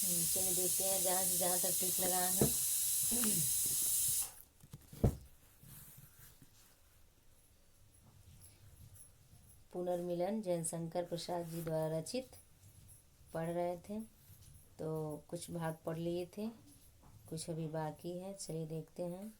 चलिए देखते हैं जहाँ से जहाँ तक टिक लगा है। पुनर्मिलन जयशंकर प्रसाद जी द्वारा रचित पढ़ रहे थे, तो कुछ भाग पढ़ लिए थे, कुछ अभी बाकी है। चलिए देखते हैं।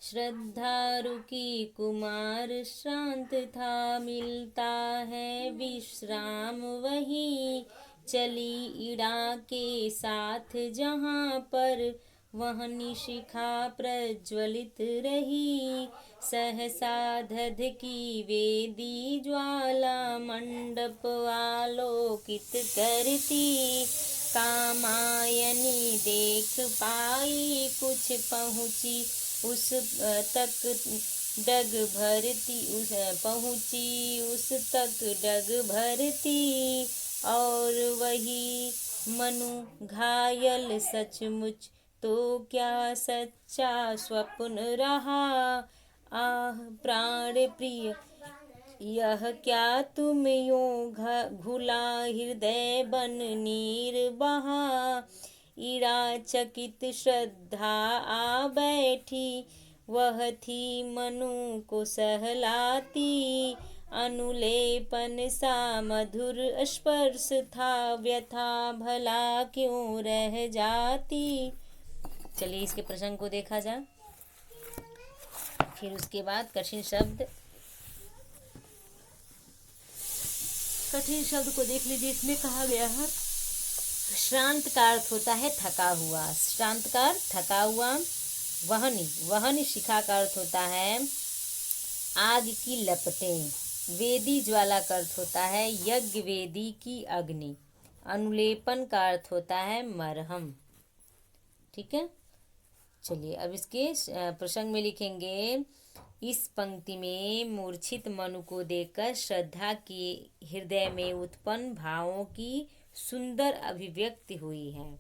श्रद्धा रुकी कुमार शांत था, मिलता है विश्राम वही। चली इड़ा के साथ जहाँ पर, वह निशिखा प्रज्वलित रही। सहसा धध की वेदी ज्वाला, मंडप आलोकित करती। कामायनी देख पाई कुछ पहुँची उस तक डग भरती, उस तक डग भरती। और वही मनु घायल सचमुच, तो क्या सच्चा स्वप्न रहा। आह प्राण प्रिय, यह क्या तुम यूं घुला हृदय बन नीर बहा। इड़ा चकित श्रद्धा आ बैठी, वह थी मनु को सहलाती। अनुलेपन सा मधुर स्पर्श था, व्यथा भला क्यों रह जाती। चलिए इसके प्रसंग को देखा जाए। फिर उसके बाद कठिन शब्द को देख लीजिए। इसमें कहा गया है श्रांत का अर्थ होता है थका हुआ। श्रांत का अर्थ थका हुआ। वहन शिखा का अर्थ होता है आग की लपटें। वेदी ज्वाला का अर्थ होता है यज्ञ वेदी की अग्नि। अनुलेपन का अर्थ होता है मरहम। ठीक है। चलिए अब इसके प्रसंग में लिखेंगे। इस पंक्ति में मूर्छित मनु को देखकर श्रद्धा के हृदय में उत्पन्न भावों की सुंदर अभिव्यक्ति हुई है।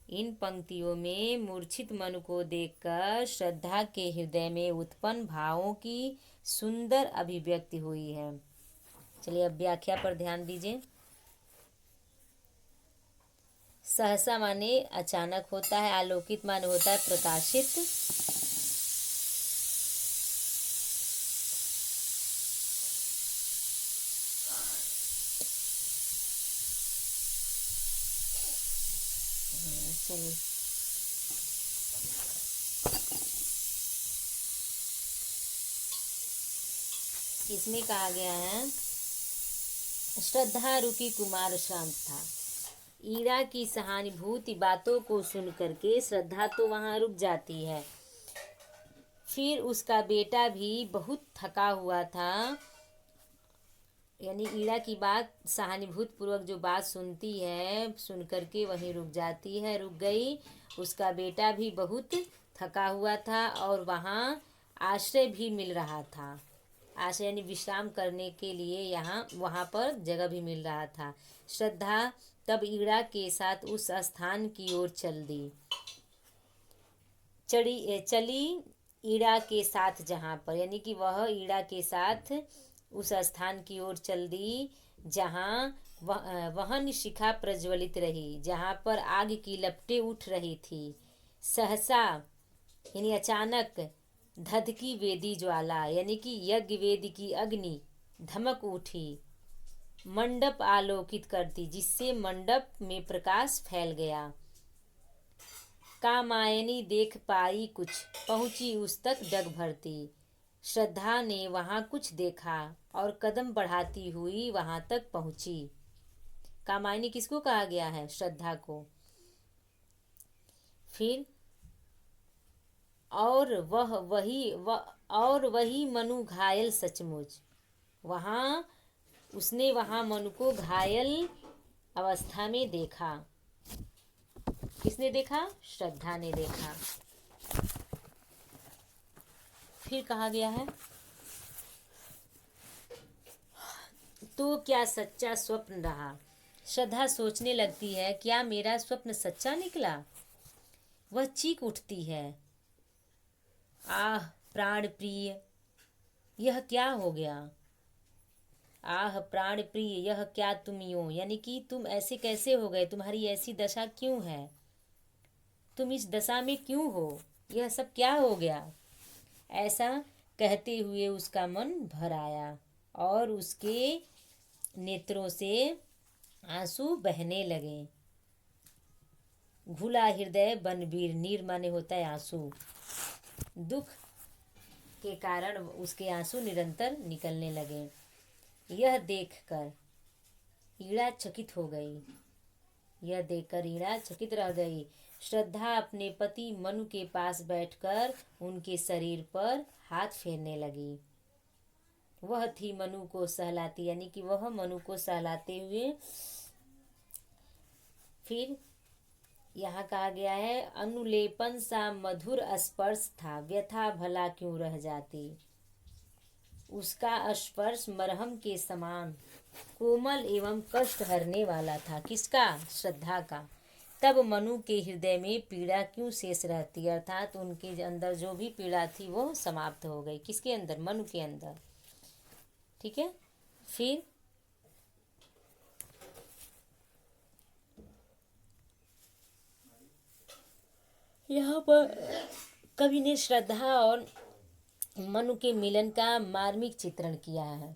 इन पंक्तियों में मूर्छित मनु को देखकर श्रद्धा के हृदय में उत्पन्न भावों की सुंदर अभिव्यक्ति हुई है। चलिए अब व्याख्या पर ध्यान दीजिए। सहसा माने अचानक होता है, आलोकित माने होता है प्रकाशित। चलिए इसमें कहा गया है श्रद्धा रुकी कुमार शांत था। ईरा की सहानुभूति बातों को सुन करके श्रद्धा तो वहाँ रुक जाती है। फिर उसका बेटा भी बहुत थका हुआ था, यानी ईरा की बात सहानुभूति पूर्वक जो बात सुनती है, सुन करके वहीं रुक जाती है, रुक गई। उसका बेटा भी बहुत थका हुआ था और वहाँ आश्रय भी मिल रहा था। आश्रय यानी विश्राम करने के लिए यहाँ वहाँ पर जगह भी मिल रहा था। श्रद्धा तब ईड़ा के साथ उस स्थान की ओर चली ईड़ा के साथ जहाँ पर, यानी कि वह ईड़ा के साथ उस स्थान की ओर चल दी जहाँ वहन शिखा प्रज्वलित रही, जहाँ पर आग की लपटें उठ रही थी। सहसा यानी अचानक, धधकी वेदी ज्वाला यानी कि यज्ञ वेद की अग्नि धमक उठी। मंडप आलोकित करती, जिससे मंडप में प्रकाश फैल गया। कामायनी देख पाई कुछ, पहुंची उस तक डग भरती। श्रद्धा ने वहां कुछ देखा और कदम बढ़ाती हुई वहां तक पहुंची। कामायनी किसको कहा गया है? श्रद्धा को। फिर और वही मनु घायल सचमुच, उसने वहां मनु को घायल अवस्था में देखा। किसने देखा? श्रद्धा ने देखा। फिर कहा गया है तो क्या सच्चा स्वप्न रहा। श्रद्धा सोचने लगती है, क्या मेरा स्वप्न सच्चा निकला? वह चीख उठती है, आह प्राण प्रिय, यह क्या हो गया। आह प्राण प्रिय यह क्या तुम यूं, यानी कि तुम ऐसे कैसे हो गए, तुम्हारी ऐसी दशा क्यों है, तुम इस दशा में क्यों हो, यह सब क्या हो गया। ऐसा कहते हुए उसका मन भर आया और उसके नेत्रों से आंसू बहने लगे। घुला हृदय बनबीर, नीर माने होता है आंसू, दुख के कारण उसके आंसू निरंतर निकलने लगे। यह देखकर ईड़ा चकित हो गई, यह देखकर ईड़ा चकित रह गई। श्रद्धा अपने पति मनु के पास बैठकर उनके शरीर पर हाथ फेरने लगी। वह थी मनु को सहलाती, यानी कि वह मनु को सहलाते हुए। फिर यहाँ कहा गया है अनुलेपन सा मधुर स्पर्श था, व्यथा भला क्यों रह जाती। उसका स्पर्श मरहम के समान कोमल एवं कष्ट हरने वाला था। किसका? श्रद्धा का। तब मनु के हृदय में पीड़ा क्यों शेष रहती, अर्थात उनके अंदर जो भी पीड़ा थी वो समाप्त हो गई। किसके अंदर? मनु के अंदर। ठीक है। फिर यहाँ पर कवि ने श्रद्धा और मनु के मिलन का मार्मिक चित्रण किया है।